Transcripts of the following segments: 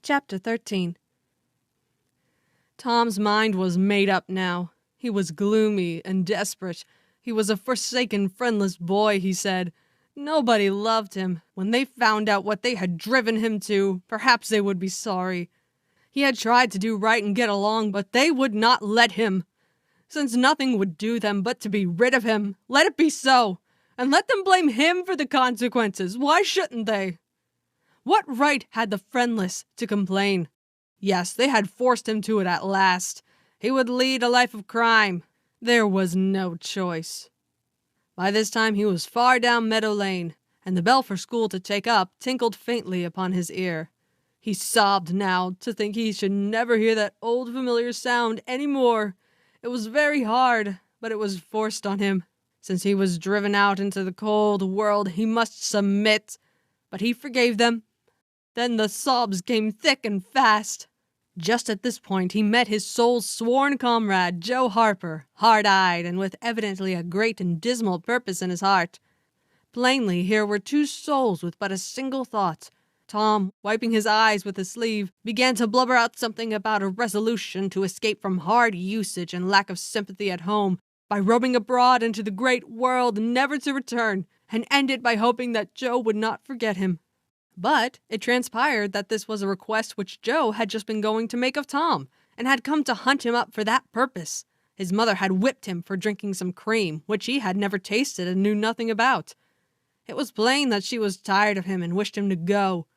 Chapter 13. Tom's mind was made up now. He was gloomy and desperate. He was a forsaken, friendless boy, he said. Nobody loved him. When they found out what they had driven him to, perhaps they would be sorry. He had tried to do right and get along, but they would not let him. Since nothing would do them but to be rid of him, let it be so, and let them blame him for the consequences. Why shouldn't they? What right had the friendless to complain? Yes, they had forced him to it at last. He would lead a life of crime. There was no choice. By this time he was far down Meadow Lane, and the bell for school to take up tinkled faintly upon his ear. He sobbed now to think he should never hear that old familiar sound any more. It was very hard, but it was forced on him. Since he was driven out into the cold world, he must submit. But he forgave them. Then the sobs came thick and fast. Just at this point he met his soul's sworn comrade, Joe Harper, hard-eyed and with evidently a great and dismal purpose in his heart. Plainly here were two souls with but a single thought. Tom, wiping his eyes with his sleeve, began to blubber out something about a resolution to escape from hard usage and lack of sympathy at home by roaming abroad into the great world never to return, and ended by hoping that Joe would not forget him. But it transpired that this was a request which Joe had just been going to make of Tom, and had come to hunt him up for that purpose. His mother had whipped him for drinking some cream, which he had never tasted and knew nothing about. It was plain that she was tired of him and wished him to go.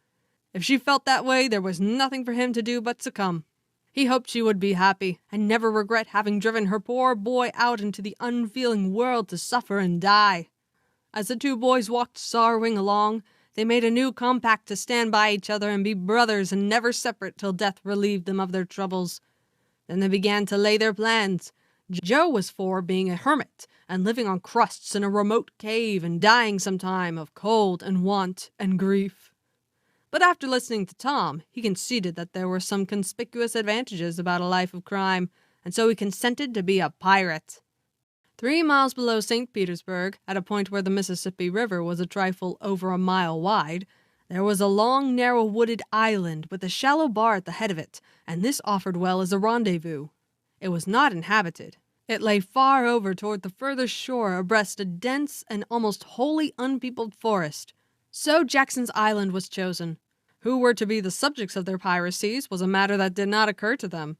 If she felt that way, there was nothing for him to do but succumb. He hoped she would be happy, and never regret having driven her poor boy out into the unfeeling world to suffer and die. As the two boys walked sorrowing along, they made a new compact to stand by each other and be brothers and never separate till death relieved them of their troubles. Then they began to lay their plans. Joe was for being a hermit and living on crusts in a remote cave and dying sometime of cold and want and grief. But after listening to Tom, he conceded that there were some conspicuous advantages about a life of crime, and so he consented to be a pirate. 3 miles below St. Petersburg, at a point where the Mississippi River was a trifle over a mile wide, there was a long, narrow wooded island with a shallow bar at the head of it, and this offered well as a rendezvous. It was not inhabited. It lay far over toward the further shore abreast a dense and almost wholly unpeopled forest. So Jackson's Island was chosen. Who were to be the subjects of their piracies was a matter that did not occur to them.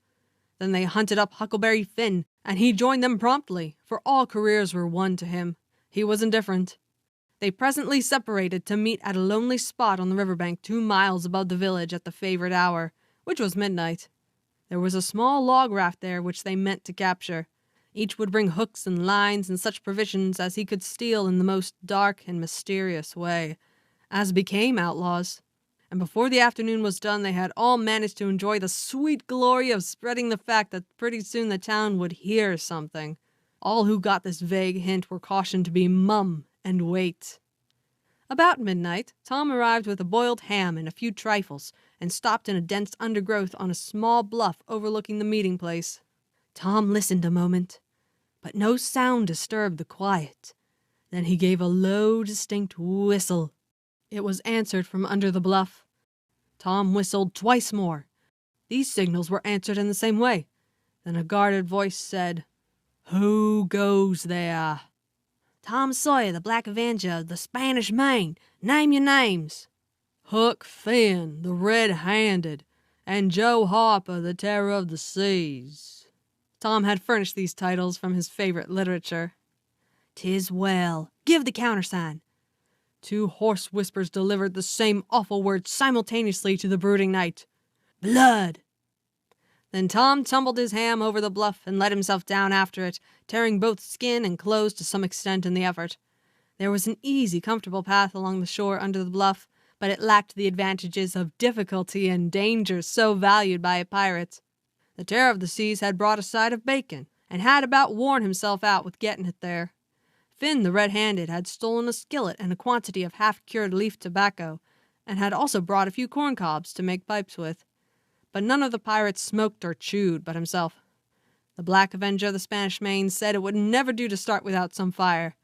Then they hunted up Huckleberry Finn, and he joined them promptly, for all careers were one to him. He was indifferent. They presently separated to meet at a lonely spot on the riverbank 2 miles above the village at the favorite hour, which was midnight. There was a small log raft there which they meant to capture. Each would bring hooks and lines and such provisions as he could steal in the most dark and mysterious way, as became outlaws. And before the afternoon was done, they had all managed to enjoy the sweet glory of spreading the fact that pretty soon the town would hear something. All who got this vague hint were cautioned to be mum and wait. About midnight, Tom arrived with a boiled ham and a few trifles, and stopped in a dense undergrowth on a small bluff overlooking the meeting place. Tom listened a moment, but no sound disturbed the quiet. Then he gave a low, distinct whistle. It was answered from under the bluff. Tom whistled twice more. These signals were answered in the same way. Then a guarded voice said, "Who goes there?" "Tom Sawyer, the Black Avenger of the Spanish Main. Name your names." "Huck Finn, the Red-Handed, and Joe Harper, the Terror of the Seas." Tom had furnished these titles from his favorite literature. "'Tis well. Give the countersign." 2 hoarse whispers delivered the same awful words simultaneously to the brooding night. "Blood!" Then Tom tumbled his ham over the bluff and let himself down after it, tearing both skin and clothes to some extent in the effort. There was an easy, comfortable path along the shore under the bluff, but it lacked the advantages of difficulty and danger so valued by a pirate. The Terror of the Seas had brought a side of bacon, and had about worn himself out with getting it there. Finn, the Red-Handed, had stolen a skillet and a quantity of half-cured leaf tobacco, and had also brought a few corn cobs to make pipes with. But none of the pirates smoked or chewed but himself. The Black Avenger of the Spanish Main said it would never do to start without some fire.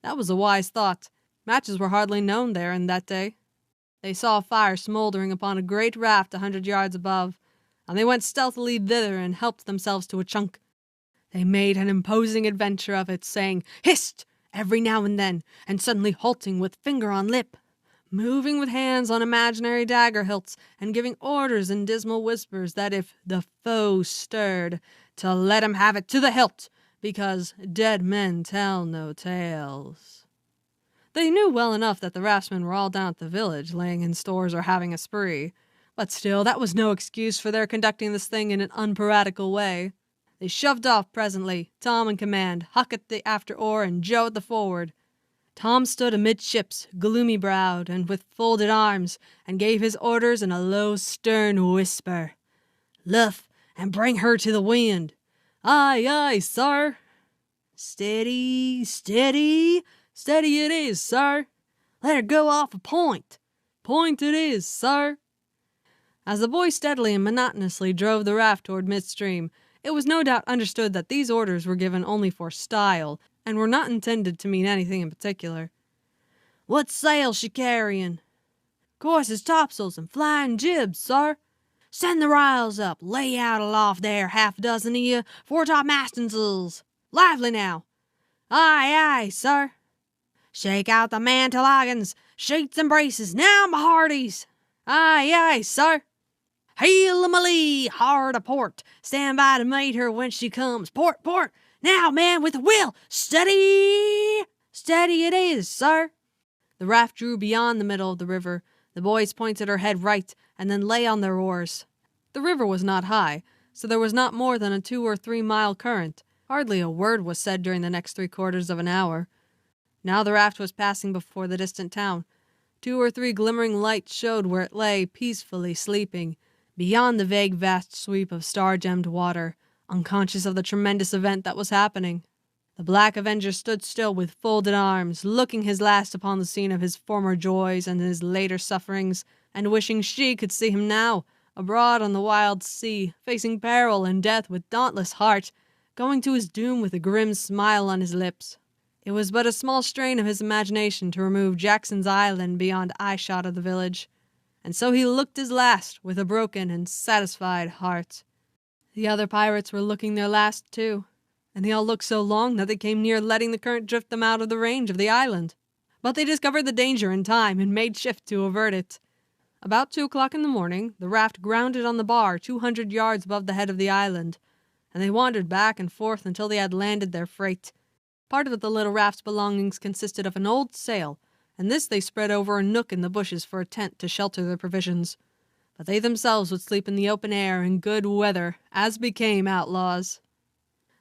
That was a wise thought. Matches were hardly known there in that day. They saw a fire smoldering upon a great raft 100 yards above, and they went stealthily thither and helped themselves to a chunk. They made an imposing adventure of it, saying "Hist!" every now and then, and suddenly halting with finger on lip, moving with hands on imaginary dagger hilts, and giving orders in dismal whispers that if the foe stirred, to let him have it to the hilt, because dead men tell no tales. They knew well enough that the raftsmen were all down at the village, laying in stores or having a spree, but still that was no excuse for their conducting this thing in an unpiratical way. They shoved off presently, Tom in command, Huck at the after oar, and Joe at the forward. Tom stood amidships, gloomy-browed and with folded arms, and gave his orders in a low, stern whisper. "Luff, and bring her to the wind." "Aye, aye, sir." "Steady, steady, steady it is, sir." "Let her go off a point." "Point it is, sir." As the boy steadily and monotonously drove the raft toward midstream, it was no doubt understood that these orders were given only for style, and were not intended to mean anything in particular. "What sail's she carrying?" "Course it's topsails and flying jibs, sir." "Send the riles up. Lay out aloft there, half a dozen of you, foretopmastens'ls. Lively now." "Aye, aye, sir." "Shake out the mantellagins, sheets and braces. Now, my hearties." "Aye, aye, sir." "Heel 'em a lee, hard a port. Stand by to meet her when she comes. Port, port. Now, man, with a will. Steady." "Steady it is, sir." The raft drew beyond the middle of the river. The boys pointed her head right, and then lay on their oars. The river was not high, so there was not more than a 2 or 3 mile current. Hardly a word was said during the next 3/4 of an hour. Now the raft was passing before the distant town. 2 or 3 glimmering lights showed where it lay, peacefully sleeping, beyond the vague vast sweep of star-gemmed water, unconscious of the tremendous event that was happening. The Black Avenger stood still with folded arms, looking his last upon the scene of his former joys and his later sufferings, and wishing she could see him now, abroad on the wild sea, facing peril and death with dauntless heart, going to his doom with a grim smile on his lips. It was but a small strain of his imagination to remove Jackson's Island beyond eyeshot of the village, and so he looked his last with a broken and satisfied heart. The other pirates were looking their last too, and they all looked so long that they came near letting the current drift them out of the range of the island. But they discovered the danger in time and made shift to avert it. About 2 o'clock in the morning, the raft grounded on the bar 200 yards above the head of the island, and they wandered back and forth until they had landed their freight. Part of the little raft's belongings consisted of an old sail, and this they spread over a nook in the bushes for a tent to shelter their provisions. But they themselves would sleep in the open air in good weather, as became outlaws.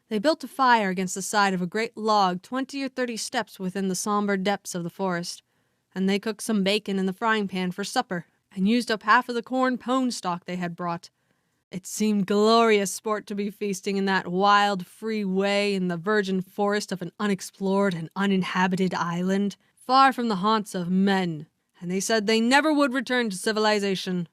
They built a fire against the side of a great log 20 or 30 steps within the somber depths of the forest, and they cooked some bacon in the frying pan for supper, and used up half of the corn pone stock they had brought. It seemed glorious sport to be feasting in that wild, free way in the virgin forest of an unexplored and uninhabited island, far from the haunts of men, and they said they never would return to civilization.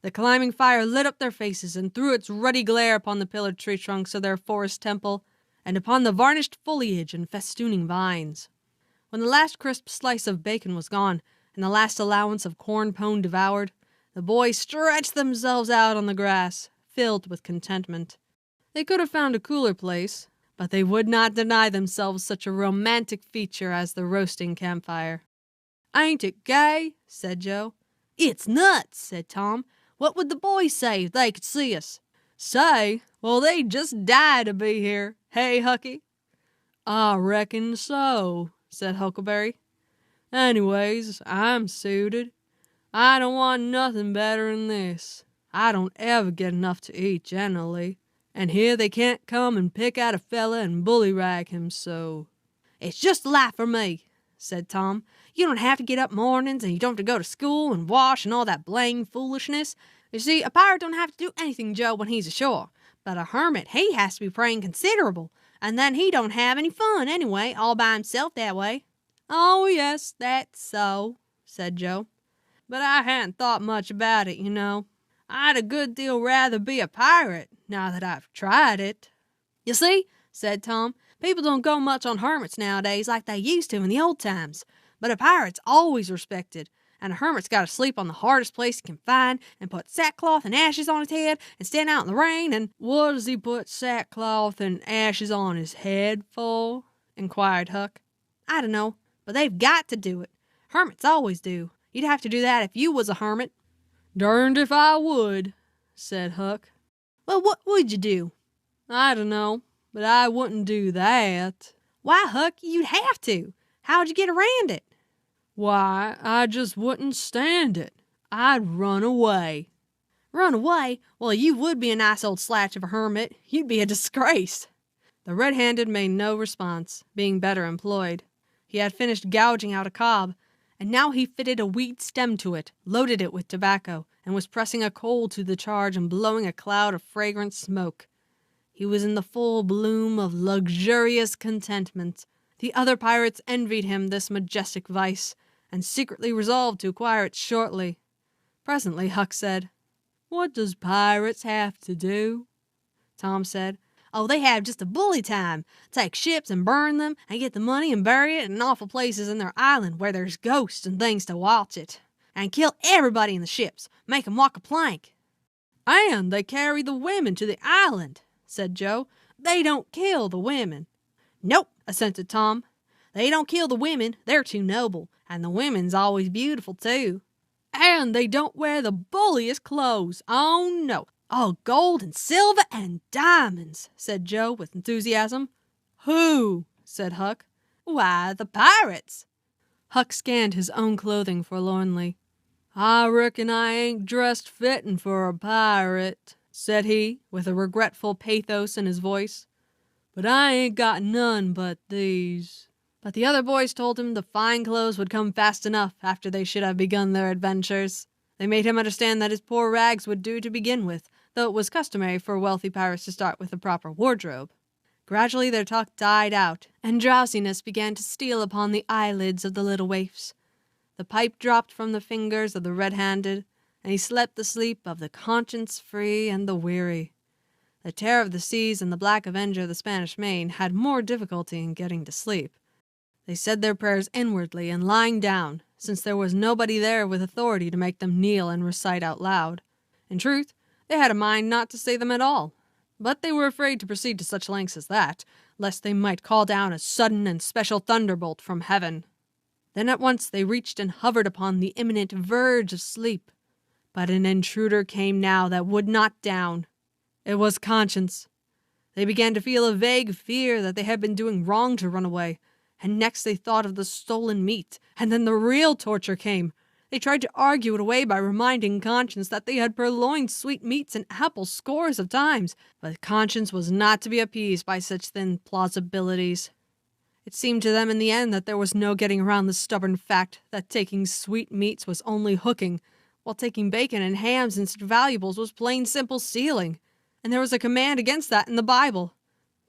The climbing fire lit up their faces and threw its ruddy glare upon the pillared tree trunks of their forest temple, and upon the varnished foliage and festooning vines. When the last crisp slice of bacon was gone, and the last allowance of corn pone devoured, the boys stretched themselves out on the grass, filled with contentment. They could have found a cooler place, but they would not deny themselves such a romantic feature as the roasting campfire. "Ain't it gay?" said Joe. "It's nuts," said Tom. "What would the boys say if they could see us?" "Say? Well, they'd just die to be here. Hey, Hucky?" "I reckon so," said Huckleberry. "Anyways, I'm suited. I don't want nothing better than this. I don't ever get enough to eat generally, and here they can't come and pick out a fella and bullyrag him so." "It's just the life for me," said Tom. "You don't have to get up mornings, and you don't have to go to school and wash and all that blame foolishness. You see, a pirate don't have to do anything, Joe, when he's ashore. But a hermit, he has to be praying considerable, and then he don't have any fun anyway, all by himself that way." "Oh, yes, that's so," said Joe. "But I hadn't thought much about it, you know. I'd a good deal rather be a pirate, now that I've tried it." "You see," said Tom, "people don't go much on hermits nowadays like they used to in the old times. But a pirate's always respected, and a hermit's got to sleep on the hardest place he can find and put sackcloth and ashes on his head and stand out in the rain and—" "What does he put sackcloth and ashes on his head for?" inquired Huck. "I don't know, but they've got to do it. Hermits always do. You'd have to do that if you was a hermit." "Derned if I would," said Huck. "Well, what would you do?" "I don't know, but I wouldn't do that." "Why, Huck, you'd have to. How'd you get around it?" "Why, I just wouldn't stand it. I'd run away." "Run away? Well, you would be a nice old slatch of a hermit. You'd be a disgrace." The red-handed made no response, being better employed. He had finished gouging out a cob, and now he fitted a weed stem to it, loaded it with tobacco, and was pressing a coal to the charge and blowing a cloud of fragrant smoke. He was in the full bloom of luxurious contentment. The other pirates envied him this majestic vice, and secretly resolved to acquire it shortly. Presently Huck said, "What does pirates have to do?" Tom said, "Oh, they have just a bully time. Take ships and burn them, and get the money and bury it in awful places in their island where there's ghosts and things to watch it. And kill everybody in the ships, make 'em walk a plank." "And they carry the women to the island," said Joe. "They don't kill the women." "Nope," assented Tom. "They don't kill the women. They're too noble, and the women's always beautiful, too." "And they don't wear the bulliest clothes. Oh, no. All gold and silver and diamonds," said Joe with enthusiasm. "Who?" said Huck. "Why, the pirates." Huck scanned his own clothing forlornly. "I reckon I ain't dressed fittin' for a pirate," said he, with a regretful pathos in his voice. "But I ain't got none but these." But the other boys told him the fine clothes would come fast enough after they should have begun their adventures. They made him understand that his poor rags would do to begin with, though it was customary for wealthy pirates to start with a proper wardrobe. Gradually their talk died out, and drowsiness began to steal upon the eyelids of the little waifs. The pipe dropped from the fingers of the red-handed, and he slept the sleep of the conscience-free and the weary. The Terror of the Seas and the Black Avenger of the Spanish Main had more difficulty in getting to sleep. They said their prayers inwardly and lying down, since there was nobody there with authority to make them kneel and recite out loud. In truth, they had a mind not to say them at all, but they were afraid to proceed to such lengths as that, lest they might call down a sudden and special thunderbolt from heaven. Then at once they reached and hovered upon the imminent verge of sleep. But an intruder came now that would not down. It was conscience. They began to feel a vague fear that they had been doing wrong to run away, and next they thought of the stolen meat, and then the real torture came. They tried to argue it away by reminding conscience that they had purloined sweetmeats and apples scores of times, but conscience was not to be appeased by such thin plausibilities. It seemed to them in the end that there was no getting around the stubborn fact that taking sweetmeats was only hooking, while taking bacon and hams and such valuables was plain simple stealing, and there was a command against that in the Bible.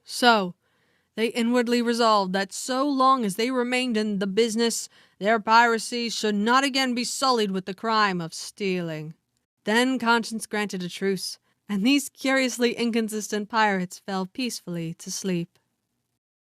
So they inwardly resolved that so long as they remained in the business, their piracy should not again be sullied with the crime of stealing. Then conscience granted a truce, and these curiously inconsistent pirates fell peacefully to sleep.